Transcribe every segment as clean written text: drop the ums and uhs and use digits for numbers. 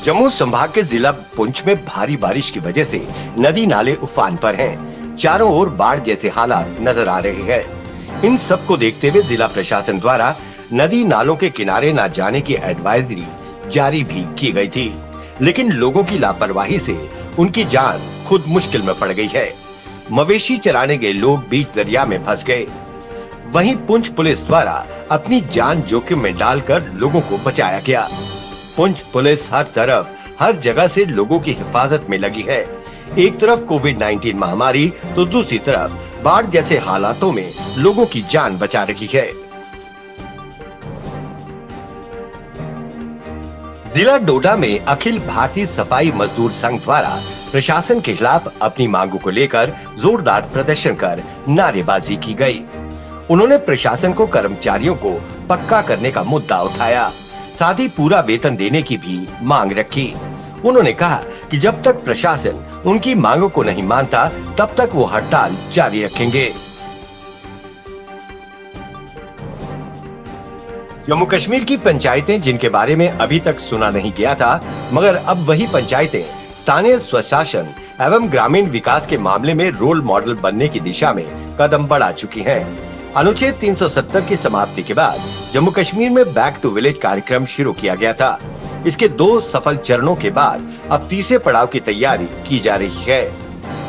जम्मू संभाग के जिला पुंछ में भारी बारिश की वजह से नदी नाले उफान पर हैं। चारों ओर बाढ़ जैसे हालात नजर आ रहे हैं। इन सब को देखते हुए जिला प्रशासन द्वारा नदी नालों के किनारे न जाने की एडवाइजरी जारी भी की गई थी, लेकिन लोगों की लापरवाही से उनकी जान खुद मुश्किल में पड़ गई है। मवेशी चराने गए लोग बीच दरिया में फंस गए। वहीं पुंछ पुलिस द्वारा अपनी जान जोखिम में डालकर लोगों को बचाया गया। पुंछ पुलिस हर तरफ हर जगह से लोगों की हिफाजत में लगी है। एक तरफ कोविड-19 महामारी तो दूसरी तरफ बाढ़ जैसे हालातों में लोगों की जान बचा रही है। जिला डोडा में अखिल भारतीय सफाई मजदूर संघ द्वारा प्रशासन के खिलाफ अपनी मांगों को लेकर जोरदार प्रदर्शन कर नारेबाजी की गई। उन्होंने प्रशासन को कर्मचारियों को पक्का करने का मुद्दा उठाया, साथ ही पूरा वेतन देने की भी मांग रखी। उन्होंने कहा कि जब तक प्रशासन उनकी मांगों को नहीं मानता तब तक वो हड़ताल जारी रखेंगे। जम्मू कश्मीर की पंचायतें जिनके बारे में अभी तक सुना नहीं गया था, मगर अब वही पंचायतें स्थानीय स्वशासन एवं ग्रामीण विकास के मामले में रोल मॉडल बनने की दिशा में कदम बढ़ा चुकी हैं। अनुच्छेद 370 की समाप्ति के बाद जम्मू कश्मीर में बैक टू विलेज कार्यक्रम शुरू किया गया था। इसके 2 सफल चरणों के बाद अब तीसरे पड़ाव की तैयारी की जा रही है।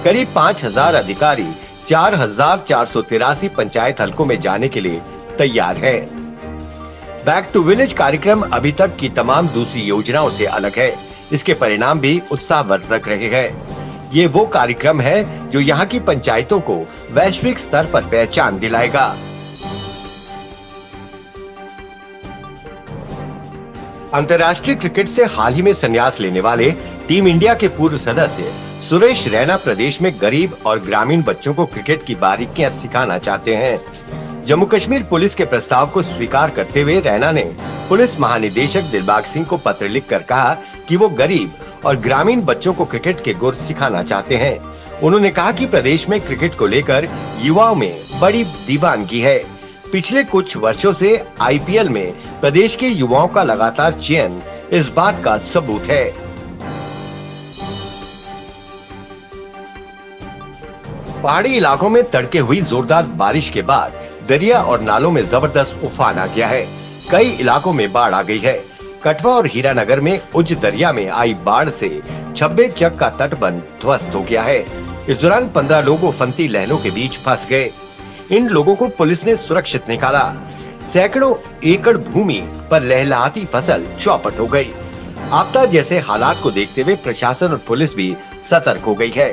करीब 5000 अधिकारी 4483 पंचायत हलकों में जाने के लिए तैयार हैं। बैक टू विलेज कार्यक्रम अभी तक की तमाम दूसरी योजनाओं से अलग है। इसके परिणाम भी उत्साहवर्धक रहे हैं। ये वो कार्यक्रम है जो यहाँ की पंचायतों को वैश्विक स्तर पर पहचान दिलाएगा। अंतर्राष्ट्रीय क्रिकेट से हाल ही में संन्यास लेने वाले टीम इंडिया के पूर्व सदस्य सुरेश रैना प्रदेश में गरीब और ग्रामीण बच्चों को क्रिकेट की बारीकियां सिखाना चाहते हैं। जम्मू कश्मीर पुलिस के प्रस्ताव को स्वीकार करते हुए रैना ने पुलिस महानिदेशक दिलबाग सिंह को पत्र लिखकर कहा कि वो गरीब और ग्रामीण बच्चों को क्रिकेट के गुर सिखाना चाहते हैं। उन्होंने कहा कि प्रदेश में क्रिकेट को लेकर युवाओं में बड़ी दीवानगी है। पिछले कुछ वर्षों से आईपीएल में प्रदेश के युवाओं का लगातार चयन इस बात का सबूत है। पहाड़ी इलाकों में तड़के हुई जोरदार बारिश के बाद दरिया और नालों में जबरदस्त उफान आ गया है। कई इलाकों में बाढ़ आ गई है। कठवा और हीरानगर में उज दरिया में आई बाढ़ से छब्बे चक का तटबंध ध्वस्त हो गया है। इस दौरान 15 लोग उफनती लहरों के बीच फंस गए। इन लोगों को पुलिस ने सुरक्षित निकाला। सैकड़ों एकड़ भूमि पर लहलहाती फसल चौपट हो गई। आपदा जैसे हालात को देखते हुए प्रशासन और पुलिस भी सतर्क हो गई है।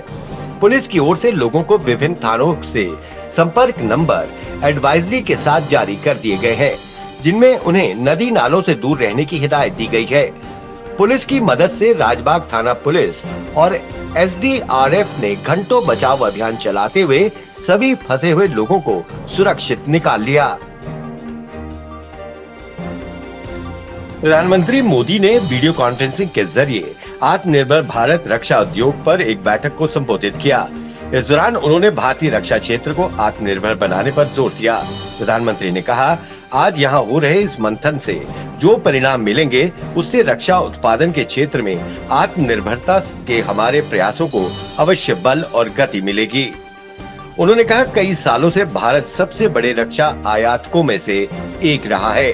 पुलिस की ओर से लोगों को विभिन्न थानों से संपर्क नंबर एडवाइजरी के साथ जारी कर दिए गए हैं, जिनमें उन्हें नदी नालों से दूर रहने की हिदायत दी गई है। पुलिस की मदद से राजबाग थाना पुलिस और एसडीआरएफ ने घंटों बचाव अभियान चलाते हुए सभी फंसे हुए लोगों को सुरक्षित निकाल लिया। प्रधानमंत्री मोदी ने वीडियो कॉन्फ्रेंसिंग के जरिए आत्मनिर्भर भारत रक्षा उद्योग पर एक बैठक को संबोधित किया। इस दौरान उन्होंने भारतीय रक्षा क्षेत्र को आत्मनिर्भर बनाने पर जोर दिया। प्रधानमंत्री ने कहा, आज यहाँ हो रहे इस मंथन से जो परिणाम मिलेंगे उससे रक्षा उत्पादन के क्षेत्र में आत्मनिर्भरता के हमारे प्रयासों को अवश्य बल और गति मिलेगी। उन्होंने कहा, कई सालों से भारत सबसे बड़े रक्षा आयातकों में से एक रहा है।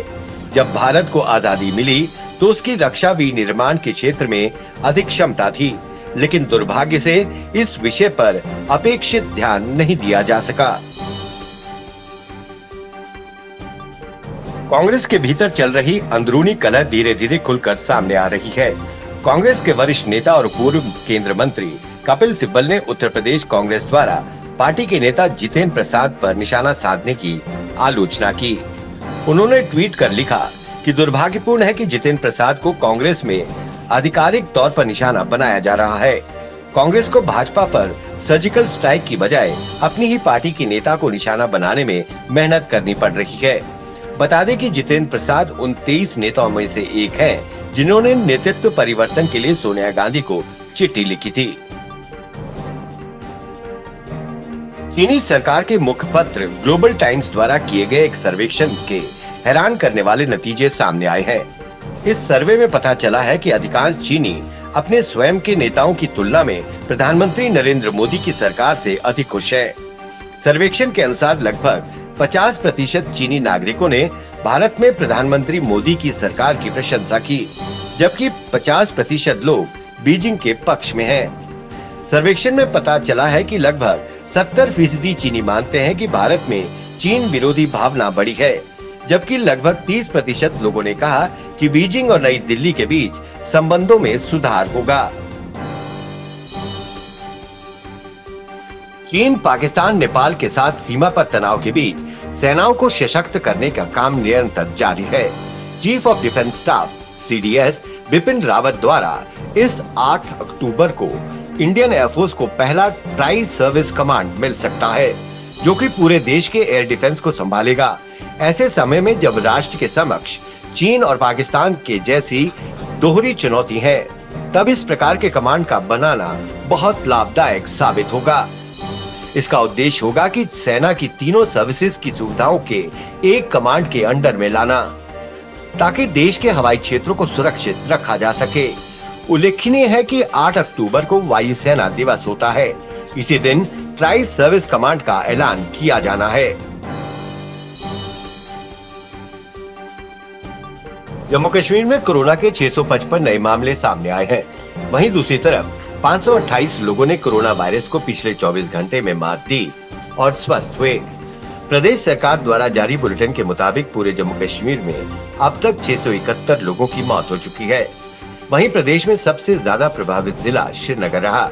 जब भारत को आजादी मिली तो उसकी रक्षा विनिर्माण के क्षेत्र में अधिक क्षमता थी, लेकिन दुर्भाग्य से इस विषय पर अपेक्षित ध्यान नहीं दिया जा सका। कांग्रेस के भीतर चल रही अंदरूनी कलह धीरे धीरे खुलकर सामने आ रही है। कांग्रेस के वरिष्ठ नेता और पूर्व केंद्रीय मंत्री कपिल सिब्बल ने उत्तर प्रदेश कांग्रेस द्वारा पार्टी के नेता जितेंद्र प्रसाद पर निशाना साधने की आलोचना की। उन्होंने ट्वीट कर लिखा कि दुर्भाग्यपूर्ण है कि जितेंद्र प्रसाद को कांग्रेस में आधिकारिक तौर पर निशाना बनाया जा रहा है। कांग्रेस को भाजपा पर सर्जिकल स्ट्राइक की बजाय अपनी ही पार्टी के नेता को निशाना बनाने में मेहनत करनी पड़ रही है। बता दें कि जितेंद्र प्रसाद उन 23 नेताओं में से एक हैं, जिन्होंने नेतृत्व परिवर्तन के लिए सोनिया गांधी को चिट्ठी लिखी थी। चीनी सरकार के मुखपत्र ग्लोबल टाइम्स द्वारा किए गए एक सर्वेक्षण के हैरान करने वाले नतीजे सामने आए हैं। इस सर्वे में पता चला है कि अधिकांश चीनी अपने स्वयं के नेताओं की तुलना में प्रधानमंत्री नरेंद्र मोदी की सरकार से अधिक खुश हैं। सर्वेक्षण के अनुसार लगभग 50% चीनी नागरिकों ने भारत में प्रधानमंत्री मोदी की सरकार की प्रशंसा की, जबकि 50% लोग बीजिंग के पक्ष में हैं। सर्वेक्षण में पता चला है कि लगभग 70% चीनी मानते हैं कि भारत में चीन विरोधी भावना बढ़ी है, जबकि लगभग 30% लोगों ने कहा कि बीजिंग और नई दिल्ली के बीच संबंधों में सुधार होगा। चीन, पाकिस्तान, नेपाल के साथ सीमा पर तनाव के बीच सेनाओं को सशक्त करने का काम निरंतर जारी है। Chief of defence staff (CDS) Bipin Rawat द्वारा इस 8 अक्टूबर को इंडियन एयरफोर्स को पहला ट्राई सर्विस कमांड मिल सकता है, जो कि पूरे देश के एयर डिफेंस को संभालेगा। ऐसे समय में जब राष्ट्र के समक्ष चीन और पाकिस्तान के जैसी दोहरी चुनौती है, तब इस प्रकार के कमांड का बनाना बहुत लाभदायक साबित होगा। इसका उद्देश्य होगा कि सेना की तीनों सर्विसेज की सुविधाओं के एक कमांड के अंडर में लाना, ताकि देश के हवाई क्षेत्रों को सुरक्षित रखा जा सके। उल्लेखनीय है कि 8 अक्टूबर को वायुसेना दिवस होता है। इसी दिन ट्राई सर्विस कमांड का ऐलान किया जाना है। जम्मू कश्मीर में कोरोना के 655 नए मामले सामने आए हैं। वहीं दूसरी तरफ 528 लोगों ने कोरोना वायरस को पिछले 24 घंटे में मात दी और स्वस्थ हुए। प्रदेश सरकार द्वारा जारी बुलेटिन के मुताबिक पूरे जम्मू कश्मीर में अब तक 671 लोगों की मौत हो चुकी है। वहीं प्रदेश में सबसे ज्यादा प्रभावित जिला श्रीनगर रहा,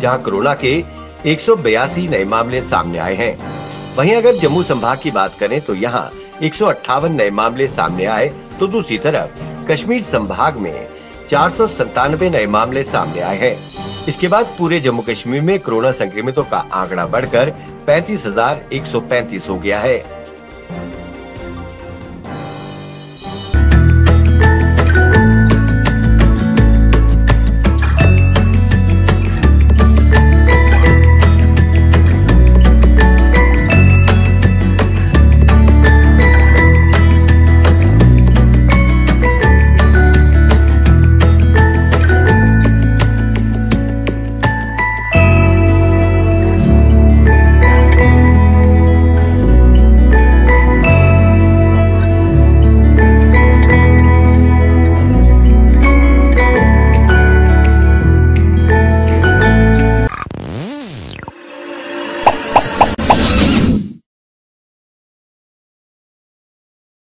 जहां कोरोना के 182 नए मामले सामने आए हैं। वहीं अगर जम्मू संभाग की बात करें तो यहां 158 नए मामले सामने आए, तो दूसरी तरफ कश्मीर संभाग में 497 नए मामले सामने आए हैं। इसके बाद पूरे जम्मू कश्मीर में कोरोना संक्रमितों का आंकड़ा बढ़कर 35,135 हो गया है।